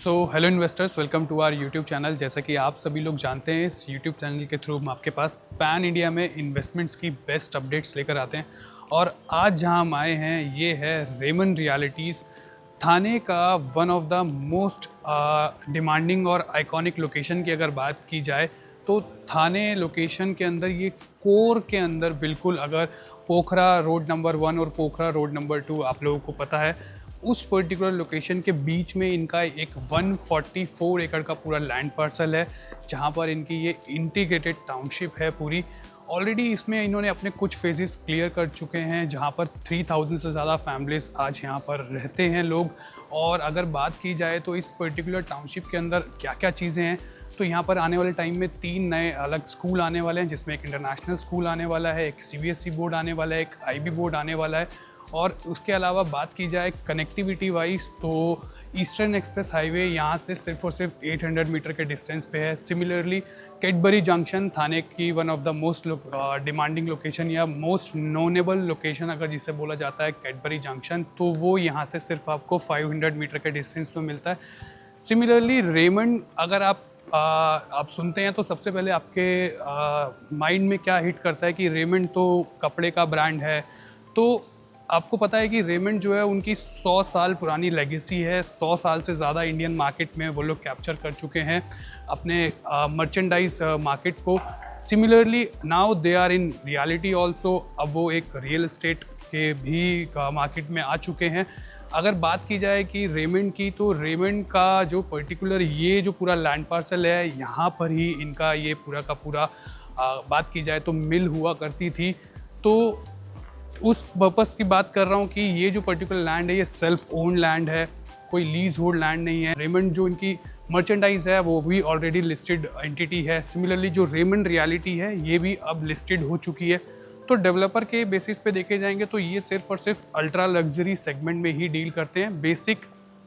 Hello investors, welcome to our YouTube channel. जैसा कि आप सभी लोग जानते हैं, इस यूट्यूब चैनल के थ्रू हम आपके पास पैन इंडिया में इन्वेस्टमेंट्स की बेस्ट अपडेट्स लेकर आते हैं। और आज जहां हम आए हैं ये है रेमन रियलिटीज़, थाने का one of the most demanding और आइकॉनिक लोकेशन की अगर बात की जाए तो थाने लोकेशन के अंदर ये कोर के अंदर बिल्कुल, अगर पोखरा रोड नंबर 1 और पोखरा रोड नंबर 2 आप लोगों को पता है, उस पर्टिकुलर लोकेशन के बीच में इनका एक 144 एकड़ का पूरा लैंड पार्सल है, जहां पर इनकी ये इंटीग्रेटेड टाउनशिप है पूरी। ऑलरेडी इसमें इन्होंने अपने कुछ फेजेस क्लियर कर चुके हैं, जहां पर 3000 से ज़्यादा फैमिलीज आज यहां पर रहते हैं लोग। और अगर बात की जाए तो इस पर्टिकुलर टाउनशिप के अंदर क्या क्या चीज़ें हैं, तो यहाँ पर आने वाले टाइम में 3 नए अलग स्कूल आने वाले हैं, जिसमें एक इंटरनेशनल स्कूल आने वाला है, एक सीबीएसई बोर्ड आने वाला है, एक आईबी बोर्ड आने वाला है। और उसके अलावा बात की जाए कनेक्टिविटी वाइज तो ईस्टर्न एक्सप्रेस हाईवे यहाँ से सिर्फ और सिर्फ 800 मीटर के डिस्टेंस पे है। सिमिलरली कैडबरी जंक्शन, थाने की one of the most demanding location या मोस्ट नोनेबल लोकेशन अगर जिसे बोला जाता है कैडबरी जंक्शन, तो वो यहाँ से सिर्फ आपको 500 मीटर के डिस्टेंस में मिलता है। सिमिलरली रेमंड, अगर आप सुनते हैं तो सबसे पहले आपके माइंड में क्या हिट करता है कि रेमंड तो कपड़े का ब्रांड है। तो आपको पता है कि रेमंड जो है उनकी 100 साल पुरानी लेगेसी है। 100 साल से ज़्यादा इंडियन मार्केट में वो लोग कैप्चर कर चुके हैं अपने मर्चेंडाइज मार्केट को। Similarly now they are in realty also, अब वो एक रियल एस्टेट के भी मार्केट में आ चुके हैं। अगर बात की जाए कि रेमंड की, तो रेमंड का जो पर्टिकुलर ये जो पूरा लैंड पार्सल है, यहाँ पर ही इनका ये पूरा का पूरा बात की जाए तो मिल हुआ करती थी। तो उस पर्पस की बात कर रहा हूँ कि ये जो पर्टिकुलर लैंड है ये सेल्फ ओन्ड लैंड है, कोई लीज होल्ड लैंड नहीं है। रेमंड जो इनकी मर्चेंडाइज है वो भी ऑलरेडी लिस्टेड एंटिटी है। सिमिलरली जो रेमंड रियलिटी है ये भी अब लिस्टेड हो चुकी है। तो डेवलपर के बेसिस पे देखे जाएंगे तो ये सिर्फ और सिर्फ अल्ट्रा लग्जरी सेगमेंट में ही डील करते हैं। बेसिक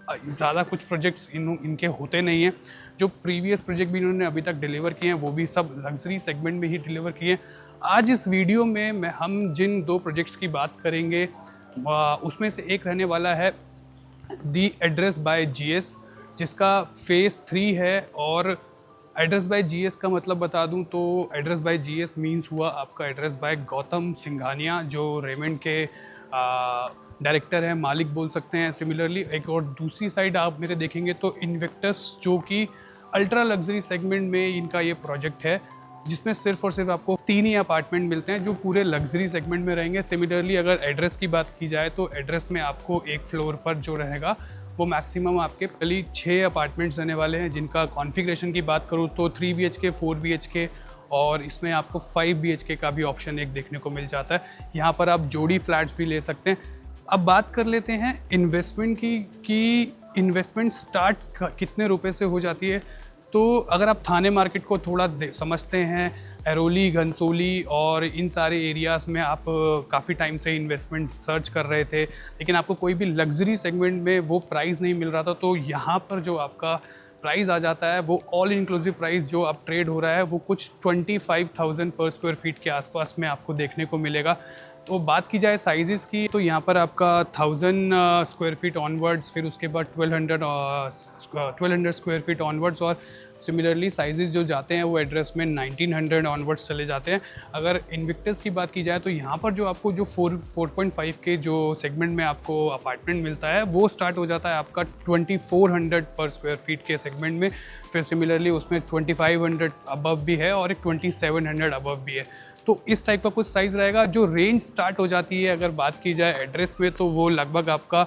ज़्यादा कुछ प्रोजेक्ट्स इनके होते नहीं हैं। जो प्रीवियस प्रोजेक्ट भी इन्होंने अभी तक डिलीवर किए हैं वो भी सब लग्जरी सेगमेंट में ही डिलीवर किए हैं। आज इस वीडियो में हम जिन 2 प्रोजेक्ट्स की बात करेंगे उसमें से एक रहने वाला है दी एड्रेस बाय जीएस, जिसका फेज़ 3 है। और एड्रेस बाय जीएस का मतलब बता दूं तो एड्रेस बाय जीएस मींस हुआ आपका एड्रेस बाय गौतम सिंघानिया, जो रेमंड के डायरेक्टर हैं, मालिक बोल सकते हैं। सिमिलरली एक और दूसरी साइड आप मेरे देखेंगे तो इन्वेक्टस, जो कि अल्ट्रा लग्जरी सेगमेंट में इनका ये प्रोजेक्ट है, जिसमें सिर्फ और सिर्फ आपको 3 ही अपार्टमेंट मिलते हैं जो पूरे लग्जरी सेगमेंट में रहेंगे। सिमिलरली अगर एड्रेस की बात की जाए तो एड्रेस में आपको एक फ्लोर पर जो रहेगा वो मैक्सिमम आपके पहले 6 अपार्टमेंट्स रहने वाले हैं, जिनका कॉन्फ़िगरेशन की बात करूँ तो 3 BHK, 4 BHK और इसमें आपको 5 BHK का भी ऑप्शन एक देखने को मिल जाता है। यहाँ पर आप जोड़ी फ्लैट्स भी ले सकते हैं। अब बात कर लेते हैं इन्वेस्टमेंट की कि इन्वेस्टमेंट स्टार्ट कितने रुपए से हो जाती है। तो अगर आप थाने मार्केट को थोड़ा समझते हैं, एरोली, घनसोली और इन सारे एरियाज़ में आप काफ़ी टाइम से इन्वेस्टमेंट सर्च कर रहे थे, लेकिन आपको कोई भी लग्जरी सेगमेंट में वो प्राइस नहीं मिल रहा था, तो यहाँ पर जो आपका प्राइस आ जाता है वो ऑल इंक्लूसिव प्राइस जो अब ट्रेड हो रहा है वो कुछ 25,000 पर स्क्वायर फीट के आसपास में आपको देखने को मिलेगा। तो बात की जाए साइजेस की, तो यहाँ पर आपका 1000 स्क्वायर फीट ऑनवर्ड्स, फिर उसके बाद 1200 स्क्वायर फीट ऑनवर्ड्स, और सिमिलरली साइजेस जो जाते हैं वो एड्रेस में 1900 ऑनवर्ड्स चले जाते हैं। अगर इन्विक्टस की बात की जाए तो यहाँ पर जो आपको जो 4.5 के जो सेगमेंट में आपको अपार्टमेंट मिलता है वो स्टार्ट हो जाता है आपका 2400 पर स्क्वायर फीट के सेगमेंट में। फिर सिमिलरली उसमें 2500 अबव भी है और एक 2700 अबव भी है। तो इस टाइप का कुछ साइज़ रहेगा। जो रेंज स्टार्ट हो जाती है अगर बात की जाए एड्रेस में, तो वो लगभग आपका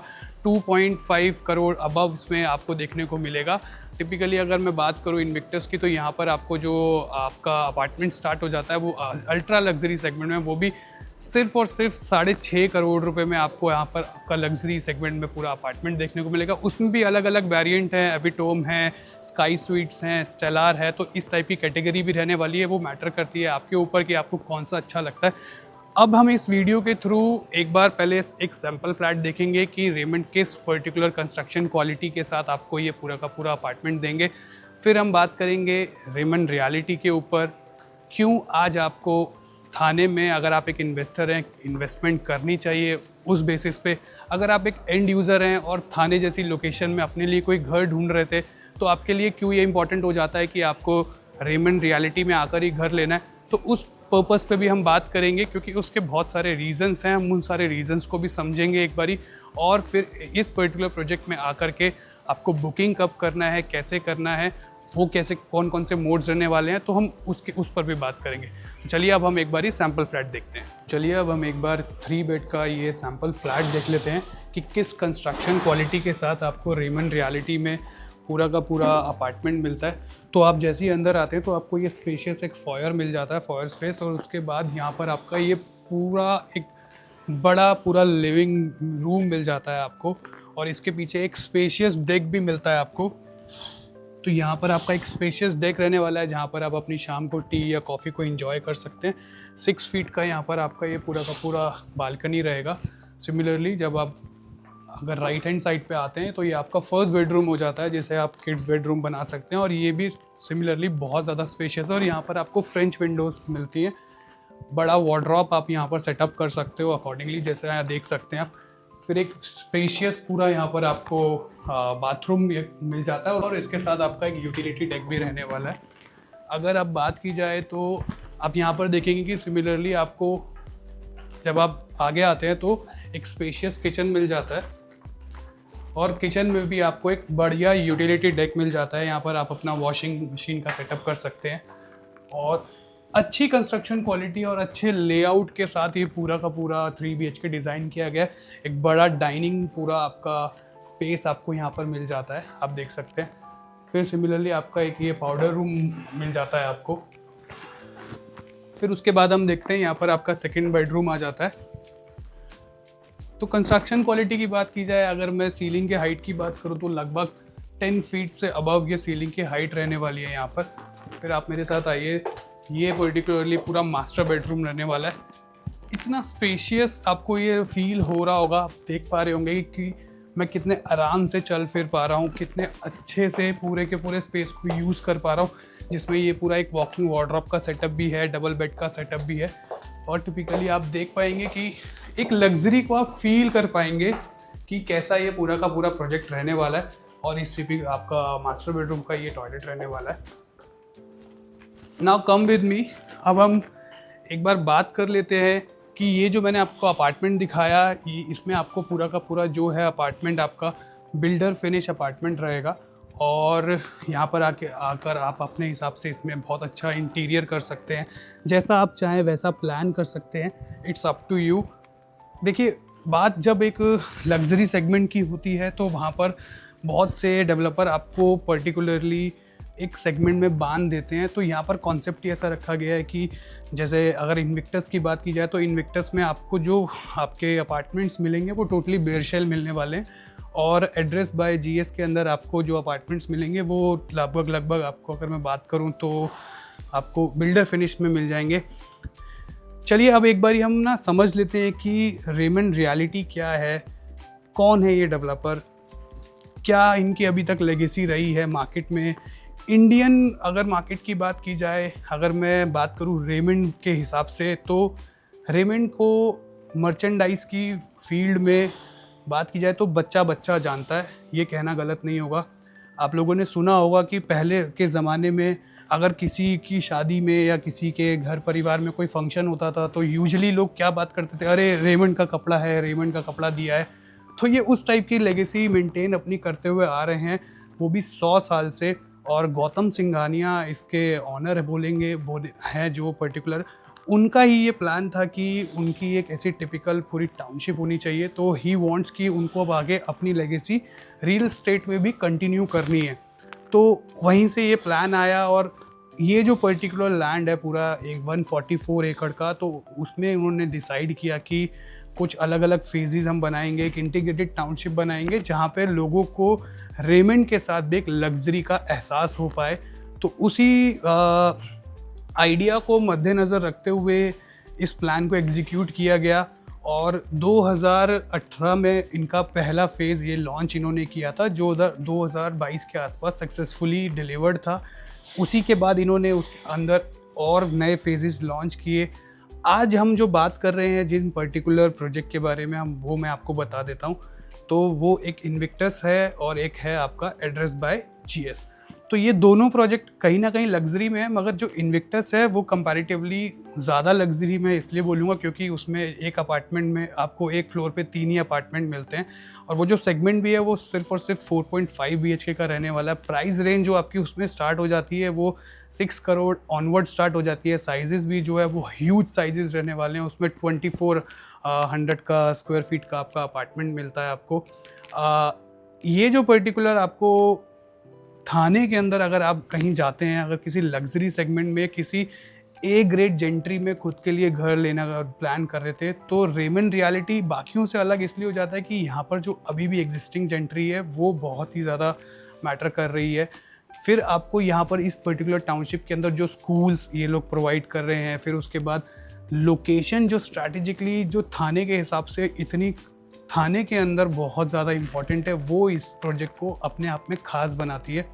2.5 करोड़ अबव में आपको देखने को मिलेगा। टिपिकली अगर मैं बात करूँ इन्विक्टस की, तो यहाँ पर आपको जो आपका अपार्टमेंट स्टार्ट हो जाता है वो अल्ट्रा लग्जरी सेगमेंट में, वो भी सिर्फ और सिर्फ 6.5 करोड़ रुपए में आपको यहाँ पर आपका लग्जरी सेगमेंट में पूरा अपार्टमेंट देखने को मिलेगा। उसमें भी अलग अलग वेरिएंट हैं, एपिटोम है, स्काई स्वीट्स हैं, स्टेलार है। तो इस टाइप की कैटेगरी भी रहने वाली है, वो मैटर करती है आपके ऊपर कि आपको कौन सा अच्छा लगता है। अब हम इस वीडियो के थ्रू एक बार पहले एक सैम्पल फ्लैट देखेंगे कि रेमंड किस पर्टिकुलर कंस्ट्रक्शन क्वालिटी के साथ आपको ये पूरा का पूरा अपार्टमेंट देंगे। फिर हम बात करेंगे रेमंड रियलिटी के ऊपर, क्यों आज आपको थाने में अगर आप एक इन्वेस्टर हैं इन्वेस्टमेंट करनी चाहिए उस बेसिस पे। अगर आप एक एंड यूज़र हैं और थाने जैसी लोकेशन में अपने लिए कोई घर ढूंढ रहे थे तो आपके लिए क्यों ये इंपॉर्टेंट हो जाता है कि आपको रेमंड रियलिटी में आकर ही घर लेना है, तो उस पर्पस पे भी हम बात करेंगे, क्योंकि उसके बहुत सारे रीजंस हैं। हम उन सारे रीजंस को भी समझेंगे एक बारी, और फिर इस पर्टिकुलर प्रोजेक्ट में आकर के आपको बुकिंग कब करना है, कैसे करना है, वो कैसे कौन कौन से मोड्स रहने वाले हैं, तो हम उस पर भी बात करेंगे। तो चलिए अब हम एक बार सैम्पल फ्लैट देखते हैं। चलिए अब हम एक बार 3 बेड का ये सैम्पल फ्लैट देख लेते हैं कि किस कंस्ट्रक्शन क्वालिटी के साथ आपको रेमंड रियलिटी में पूरा का पूरा अपार्टमेंट मिलता है। तो आप जैसे ही अंदर आते हैं तो आपको ये स्पेशियस एक फॉयर मिल जाता है, फॉयर स्पेस, और उसके बाद यहाँ पर आपका ये पूरा एक बड़ा पूरा लिविंग रूम मिल जाता है आपको, और इसके पीछे एक स्पेशियस डेक भी मिलता है आपको। तो यहाँ पर आपका एक स्पेशियस डेक रहने वाला है जहाँ पर आप अपनी शाम को टी या कॉफ़ी को एंजॉय कर सकते हैं। 6 फीट का यहाँ पर आपका ये पूरा का पूरा बालकनी रहेगा। सिमिलरली जब आप अगर राइट हैंड साइड पे आते हैं तो ये आपका फर्स्ट बेडरूम हो जाता है, जिसे आप किड्स बेडरूम बना सकते हैं, और ये भी सिमिलरली बहुत ज़्यादा स्पेशियस है। और यहाँ पर आपको फ्रेंच विंडोज़ मिलती हैं, बड़ा वार्डरोब आप यहाँ पर सेटअप कर सकते हो अकॉर्डिंगली, जैसे यहाँ देख सकते हैं आप। फिर एक स्पेशियस पूरा यहाँ पर आपको बाथरूम मिल जाता है, और इसके साथ आपका एक यूटिलिटी डेक भी रहने वाला है। अगर आप बात की जाए तो आप यहाँ पर देखेंगे कि सिमिलरली आपको जब आप आगे आते हैं तो एक स्पेशियस किचन मिल जाता है, और किचन में भी आपको एक बढ़िया यूटिलिटी डेक मिल जाता है। यहाँ पर आप अपना वॉशिंग मशीन का सेटअप कर सकते हैं, और अच्छी कंस्ट्रक्शन क्वालिटी और अच्छे लेआउट के साथ ये पूरा का पूरा 3 BHK डिज़ाइन किया गया है। एक बड़ा डाइनिंग पूरा आपका स्पेस आपको यहाँ पर मिल जाता है, आप देख सकते हैं। फिर सिमिलरली आपका एक ये पाउडर रूम मिल जाता है आपको। फिर उसके बाद हम देखते हैं यहाँ पर आपका सेकंड बेडरूम आ जाता है। तो कंस्ट्रक्शन क्वालिटी की बात की जाए, अगर मैं सीलिंग के हाइट की बात करूँ तो लगभग 10 फीट से अबव ये सीलिंग की हाइट रहने वाली है यहाँ पर। फिर आप मेरे साथ आइए, ये पर्टिकुलरली पूरा मास्टर बेडरूम रहने वाला है। इतना स्पेशियस आपको ये फील हो रहा होगा, आप देख पा रहे होंगे कि मैं कितने आराम से चल फिर पा रहा हूँ, कितने अच्छे से पूरे के पूरे स्पेस को यूज़ कर पा रहा हूँ, जिसमें ये पूरा एक वॉकिंग वार्डरोब का सेटअप भी है, डबल बेड का सेटअप भी है। और टिपिकली आप देख पाएंगे कि एक लग्जरी को आप फील कर पाएंगे कि कैसा ये पूरा का पूरा प्रोजेक्ट रहने वाला है। और इस आपका मास्टर बेडरूम का ये टॉयलेट रहने वाला है। नाउ कम विद मी, अब हम एक बार बात कर लेते हैं कि ये जो मैंने आपको अपार्टमेंट दिखाया, इसमें आपको पूरा का पूरा जो है अपार्टमेंट आपका बिल्डर फिनिश अपार्टमेंट रहेगा, और यहाँ पर आकर आप अपने हिसाब से इसमें बहुत अच्छा इंटीरियर कर सकते हैं। जैसा आप चाहें वैसा प्लान कर सकते हैं, इट्स अप टू यू। देखिए, बात जब एक लग्जरी सेगमेंट की होती है तो वहाँ पर बहुत से डेवलपर आपको पर्टिकुलरली एक सेगमेंट में बांध देते हैं। तो यहाँ पर कॉन्सेप्ट ही ऐसा रखा गया है कि जैसे अगर इन्विक्टस की बात की जाए तो इन्विक्टस में आपको जो आपके अपार्टमेंट्स मिलेंगे वो टोटली बेयरशेल मिलने वाले हैं, और एड्रेस बाय जीएस के अंदर आपको जो अपार्टमेंट्स मिलेंगे वो लगभग आपको अगर मैं बात करूँ तो आपको बिल्डर फिनिश में मिल जाएंगे। चलिए अब एक बारी हम ना समझ लेते हैं कि रेमंड रियलिटी क्या है, कौन है ये डेवलपर, क्या इनकी अभी तक लेगेसी रही है मार्केट में। इंडियन अगर मार्केट की बात की जाए, अगर मैं बात करूँ रेमंड के हिसाब से, तो रेमंड को मर्चेंडाइज की फील्ड में बात की जाए तो बच्चा जानता है, ये कहना गलत नहीं होगा। आप लोगों ने सुना होगा कि पहले के ज़माने में अगर किसी की शादी में या किसी के घर परिवार में कोई फंक्शन होता था तो यूजुअली लोग क्या बात करते थे, अरे रेमंड का कपड़ा है, रेमंड का कपड़ा दिया है। तो ये उस टाइप की लेगेसी मेंटेन अपनी करते हुए आ रहे हैं, वो भी 100 साल से। और गौतम सिंघानिया इसके ऑनर हैं जो पर्टिकुलर, उनका ही ये प्लान था कि उनकी एक ऐसी टिपिकल पूरी टाउनशिप होनी चाहिए। तो ही वांट्स कि उनको अब आगे अपनी लेगेसी रियल एस्टेट में भी कंटिन्यू करनी है। तो वहीं से ये प्लान आया, और ये जो पर्टिकुलर लैंड है पूरा एक 144 एकड़ का, तो उसमें उन्होंने डिसाइड किया कि कुछ अलग अलग फेजेस हम बनाएंगे, एक इंटीग्रेटेड टाउनशिप बनाएंगे जहाँ पे लोगों को रेमंड के साथ भी एक लग्जरी का एहसास हो पाए। तो उसी आइडिया को मद्देनज़र रखते हुए इस प्लान को एग्जीक्यूट किया गया, और 2018 में इनका पहला फेज़ ये लॉन्च इन्होंने किया था, जो 2022 के आसपास सक्सेसफुली डिलीवर्ड था। उसी के बाद इन्होंने उसके अंदर और नए फेजेस लॉन्च किए। आज हम जो बात कर रहे हैं जिन पर्टिकुलर प्रोजेक्ट के बारे में, मैं आपको बता देता हूँ। तो वो एक इन्विक्टस है और एक है आपका एड्रेस बाय जीएस। तो ये दोनों प्रोजेक्ट कहीं ना कहीं लग्जरी में है, मगर जो इन्विक्टस है वो कंपैरेटिवली ज़्यादा लग्जरी में इसलिए बोलूँगा क्योंकि उसमें एक अपार्टमेंट में आपको एक फ्लोर पे 3 ही अपार्टमेंट मिलते हैं, और वो जो सेगमेंट भी है वो सिर्फ और सिर्फ 4.5 BHK का रहने वाला है। प्राइस रेंज जो आपकी उसमें स्टार्ट हो जाती है वो 6 करोड़ ऑनवर्ड स्टार्ट हो जाती है। साइजेस भी जो है वो ह्यूज साइजेस रहने वाले हैं, उसमें 2400 का स्क्वायर फीट का आपका अपार्टमेंट मिलता है आपको। ये जो पर्टिकुलर आपको थाने के अंदर अगर आप कहीं जाते हैं, अगर किसी लग्जरी सेगमेंट में किसी ए ग्रेड जेंट्री में खुद के लिए घर लेना का प्लान कर रहे थे, तो रेमंड रियलिटी बाकियों से अलग इसलिए हो जाता है कि यहाँ पर जो अभी भी एग्जिस्टिंग जेंट्री है वो बहुत ही ज़्यादा मैटर कर रही है। फिर आपको यहाँ पर इस पर्टिकुलर टाउनशिप के अंदर जो स्कूल्स ये लोग प्रोवाइड कर रहे हैं, फिर उसके बाद लोकेशन जो स्ट्रैटेजिकली जो थाने के हिसाब से इतनी थाने के अंदर बहुत ज़्यादा इम्पॉर्टेंट है, वो इस प्रोजेक्ट को अपने आप में ख़ास बनाती है।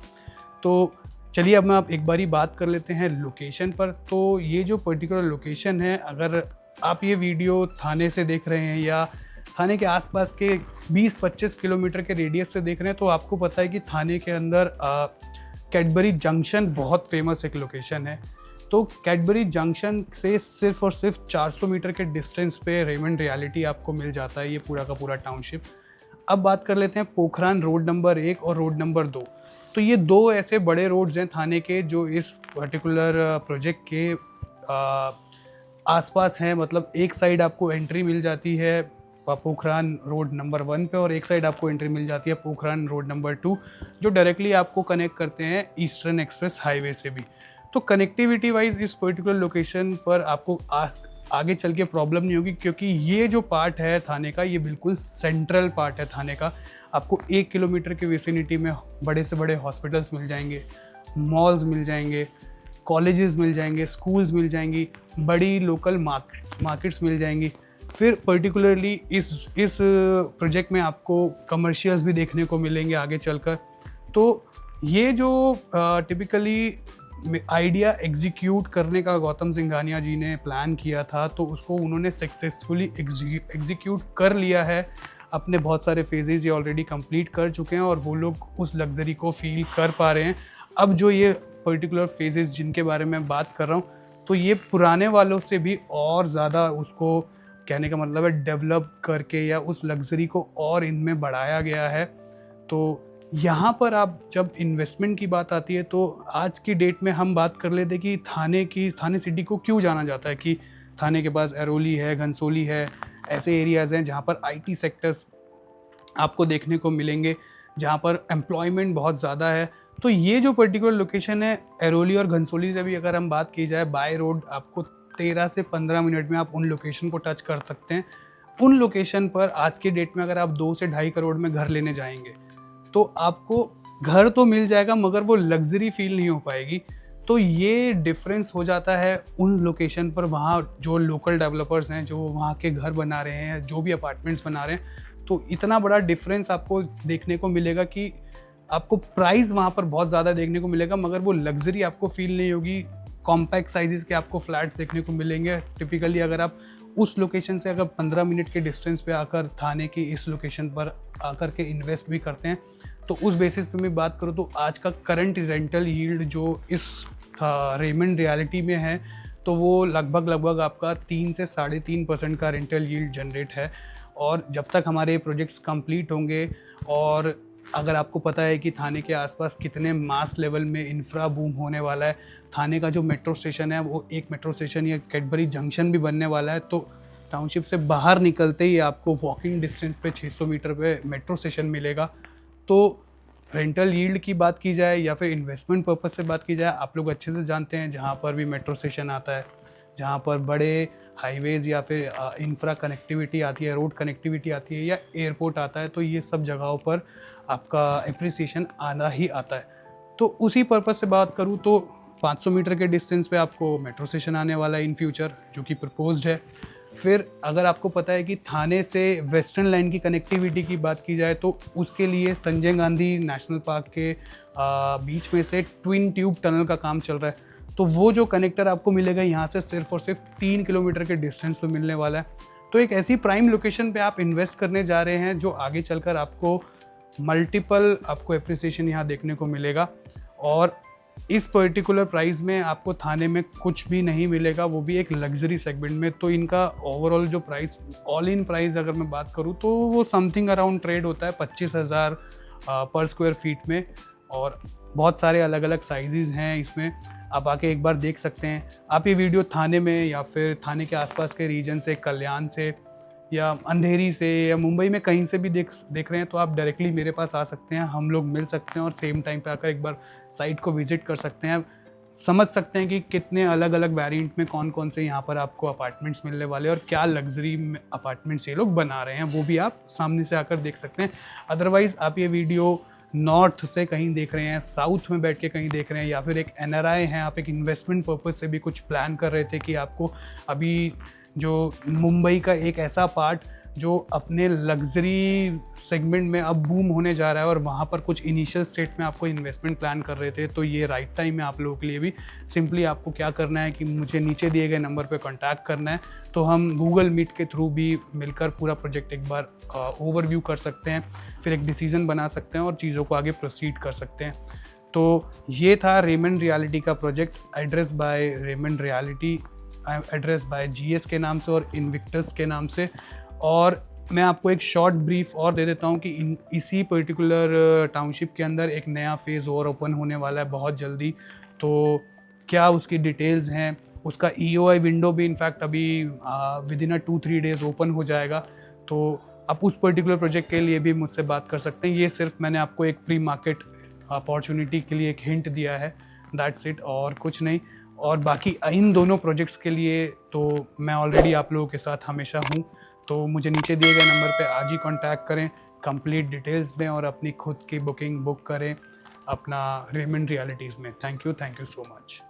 तो चलिए अब मैं आप एक बारी बात कर लेते हैं लोकेशन पर। तो ये जो पर्टिकुलर लोकेशन है, अगर आप ये वीडियो थाने से देख रहे हैं या थाने के आसपास के 20-25 किलोमीटर के रेडियस से देख रहे हैं, तो आपको पता है कि थाने के अंदर कैडबरी जंक्शन बहुत फेमस एक लोकेशन है। तो कैडबरी जंक्शन से सिर्फ और सिर्फ 400 मीटर के डिस्टेंस पे रेमंड रियलिटी आपको मिल जाता है, ये पूरा का पूरा टाउनशिप। अब बात कर लेते हैं पोखरान रोड नंबर 1 और रोड नंबर 2। तो ये दो ऐसे बड़े रोड्स हैं थाने के जो इस पर्टिकुलर प्रोजेक्ट के आसपास हैं। मतलब एक साइड आपको एंट्री मिल जाती है पोखरान रोड नंबर 1 पे, और एक साइड आपको एंट्री मिल जाती है पोखरान रोड नंबर 2, जो डायरेक्टली आपको कनेक्ट करते हैं ईस्टर्न एक्सप्रेस हाईवे से भी। तो कनेक्टिविटी वाइज इस पर्टिकुलर लोकेशन पर आपको आगे चल के प्रॉब्लम नहीं होगी, क्योंकि ये जो पार्ट है थाने का ये बिल्कुल सेंट्रल पार्ट है थाने का। आपको 1 किलोमीटर की विसिनिटी में बड़े से बड़े हॉस्पिटल्स मिल जाएंगे, मॉल्स मिल जाएंगे, कॉलेजेस मिल जाएंगे, स्कूल्स मिल जाएंगी, बड़ी लोकल मार्केट्स मिल जाएंगी। फिर पर्टिकुलरली इस प्रोजेक्ट में आपको कमर्शियल्स भी देखने को मिलेंगे आगे चलकर। तो ये जो टिपिकली आइडिया एग्जीक्यूट करने का गौतम सिंघानिया जी ने प्लान किया था, तो उसको उन्होंने सक्सेसफुली एग्जीक्यूट कर लिया है। अपने बहुत सारे फेजेस ये ऑलरेडी कंप्लीट कर चुके हैं और वो लोग उस लग्जरी को फील कर पा रहे हैं। अब जो ये पर्टिकुलर फेजेस जिनके बारे में बात कर रहा हूँ, तो ये पुराने वालों से भी और ज़्यादा, उसको कहने का मतलब है डेवलप करके या उस लग्जरी को और इनमें बढ़ाया गया है। तो यहाँ पर आप जब इन्वेस्टमेंट की बात आती है, तो आज की डेट में हम बात कर लेते कि थाने सिटी को क्यों जाना जाता है, कि थाने के पास एरोली है, घनसोली है, ऐसे एरियाज़ हैं जहाँ पर आईटी सेक्टर्स आपको देखने को मिलेंगे, जहाँ पर एम्प्लॉयमेंट बहुत ज़्यादा है। तो ये जो पर्टिकुलर लोकेशन है एरोली और घनसोली से भी अगर हम बात की जाए बाय रोड, आपको 13 से 15 मिनट में आप उन लोकेशन को टच कर सकते हैं। उन लोकेशन पर आज की डेट में अगर आप 2 से 2.5 करोड़ में घर लेने जाएंगे, तो आपको घर तो मिल जाएगा मगर वो लग्जरी फील नहीं हो पाएगी। तो ये डिफरेंस हो जाता है उन लोकेशन पर। वहाँ जो लोकल डेवलपर्स हैं, जो वहाँ के घर बना रहे हैं, जो भी अपार्टमेंट्स बना रहे हैं, तो इतना बड़ा डिफरेंस आपको देखने को मिलेगा कि आपको प्राइस वहाँ पर बहुत ज़्यादा देखने को मिलेगा, मगर वो लग्जरी आपको फील नहीं होगी। कॉम्पैक्ट साइजेस के आपको फ्लैट्स देखने को मिलेंगे। टिपिकली अगर आप उस लोकेशन से अगर 15 मिनट के डिस्टेंस पे आकर थाने की इस लोकेशन पर आकर के इन्वेस्ट भी करते हैं, तो उस बेसिस पे मैं बात करूँ तो आज का करंट रेंटल यील्ड जो इस रेमंड रियलिटी में है, तो वो लगभग आपका 3 से 3.5% का रेंटल यील्ड जनरेट है। और जब तक हमारे प्रोजेक्ट्स कंप्लीट होंगे, और अगर आपको पता है कि थाने के आसपास कितने मास लेवल में इंफ्रा बूम होने वाला है, थाने का जो मेट्रो स्टेशन है वो एक मेट्रो स्टेशन या कैडबरी जंक्शन भी बनने वाला है, तो टाउनशिप से बाहर निकलते ही आपको वॉकिंग डिस्टेंस पे 600 मीटर पे मेट्रो स्टेशन मिलेगा। तो रेंटल यील्ड की बात की जाए या फिर इन्वेस्टमेंट पर्पस से बात की जाए, आप लोग अच्छे से जानते हैं जहाँ पर भी मेट्रो स्टेशन आता है, जहाँ पर बड़े हाईवेज़ या फिर इंफ्रा कनेक्टिविटी आती है, रोड कनेक्टिविटी आती है या एयरपोर्ट आता है, तो ये सब जगहों पर आपका एप्रिसिएशन आना ही आता है। तो उसी पर्पस से बात करूँ तो 500 मीटर के डिस्टेंस पे आपको मेट्रो स्टेशन आने वाला है इन फ्यूचर, जो कि प्रपोज्ड है। फिर अगर आपको पता है कि थाने से वेस्टर्न लाइन की कनेक्टिविटी की बात की जाए, तो उसके लिए संजय गांधी नेशनल पार्क के बीच में से ट्विन ट्यूब टनल का काम चल रहा है। तो वो जो कनेक्टर आपको मिलेगा यहाँ से सिर्फ और सिर्फ 3 किलोमीटर के डिस्टेंस पे मिलने वाला है। तो एक ऐसी प्राइम लोकेशन पे आप इन्वेस्ट करने जा रहे हैं जो आगे चलकर आपको मल्टीपल आपको एप्रिसिएशन यहाँ देखने को मिलेगा। और इस पर्टिकुलर प्राइस में आपको थाने में कुछ भी नहीं मिलेगा, वो भी एक लग्जरी सेगमेंट में। तो इनका ओवरऑल जो प्राइस, ऑल इन प्राइस अगर मैं बात करूँ तो वो समथिंग अराउंड ट्रेड होता है 25,000 पर स्क्वायर फीट में। और बहुत सारे अलग अलग साइजेस हैं इसमें, आप आके एक बार देख सकते हैं। आप ये वीडियो थाने में या फिर थाने के आसपास के रीजन से, कल्याण से या अंधेरी से या मुंबई में कहीं से भी देख रहे हैं तो आप डायरेक्टली मेरे पास आ सकते हैं, हम लोग मिल सकते हैं और सेम टाइम पे आकर एक बार साइट को विजिट कर सकते हैं, समझ सकते हैं कि कितने अलग अलग वेरिएंट में कौन कौन से यहाँ पर आपको अपार्टमेंट्स मिलने वाले हैं और क्या लग्जरी अपार्टमेंट्स ये लोग बना रहे हैं, वो भी आप सामने से आकर देख सकते हैं। अदरवाइज़ आप ये वीडियो नॉर्थ से कहीं देख रहे हैं, साउथ में बैठ के कहीं देख रहे हैं, या फिर एक NRI हैं, आप एक इन्वेस्टमेंट पर्पज़ से भी कुछ प्लान कर रहे थे कि आपको अभी जो मुंबई का एक ऐसा पार्ट जो अपने लग्जरी सेगमेंट में अब बूम होने जा रहा है और वहाँ पर कुछ इनिशियल स्टेट में आपको इन्वेस्टमेंट प्लान कर रहे थे, तो ये राइट टाइम है आप लोगों के लिए भी। सिंपली आपको क्या करना है कि मुझे नीचे दिए गए नंबर पे कांटेक्ट करना है, तो हम गूगल मीट के थ्रू भी मिलकर पूरा प्रोजेक्ट एक बार ओवरव्यू कर सकते हैं, फिर एक डिसीजन बना सकते हैं और चीज़ों को आगे प्रोसीड कर सकते हैं। तो ये था रेमंड रियलिटी का project, address by Raymond realty, address by GS के नाम से और इन्विक्टस के नाम से। और मैं आपको एक शॉर्ट ब्रीफ और दे देता हूँ कि इसी पर्टिकुलर टाउनशिप के अंदर एक नया फेज़ और ओपन होने वाला है बहुत जल्दी। तो क्या उसकी डिटेल्स हैं, उसका EOI विंडो भी इनफैक्ट अभी विद इन 2-3 डेज़ ओपन हो जाएगा। तो आप उस पर्टिकुलर प्रोजेक्ट के लिए भी मुझसे बात कर सकते हैं। ये सिर्फ मैंने आपको एक प्री मार्केट अपॉर्चुनिटी के लिए एक हिंट दिया है, दैट्स इट, और कुछ नहीं। और बाकी इन दोनों प्रोजेक्ट्स के लिए तो मैं ऑलरेडी आप लोगों के साथ हमेशा हूँ, तो मुझे नीचे दिए गए नंबर पे आज ही कांटेक्ट करें, कंप्लीट डिटेल्स दें और अपनी खुद की बुकिंग बुक करें अपना रेमंड रियलिटीज़ में। Thank you so much.